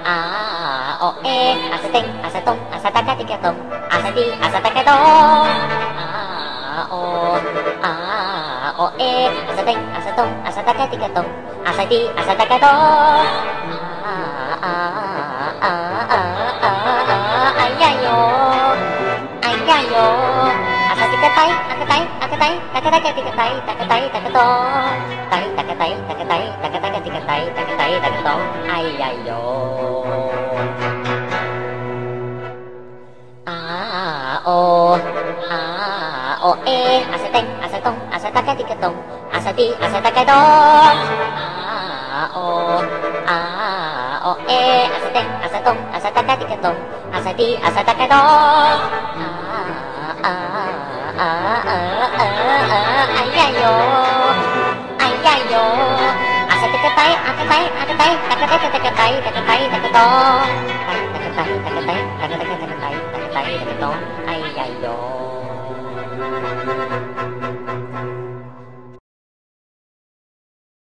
あおえあさてんあさとんあさたかてかとんあさてあさたかとんあおえあさてんあさとんあさたかてかとんあさてあさたかとんあいやよあいやよあさてかたいあかたいあかたいたかたかてかたいたかたいたかとんたいたかたいたかたいたかたかてかたいたかたいたかとんあいやよおえあさてんあさとんあさたかてかとんあさてあさたかとんおえあさてんあさとんあさたかてかとんあさてあさたかとんあいやよあいやよあさてかたいあかたいあかたいたかたかたかたいたかたいたかとんたいたかたいたかたいたかたかたかたいたかたいたかとんあいやよ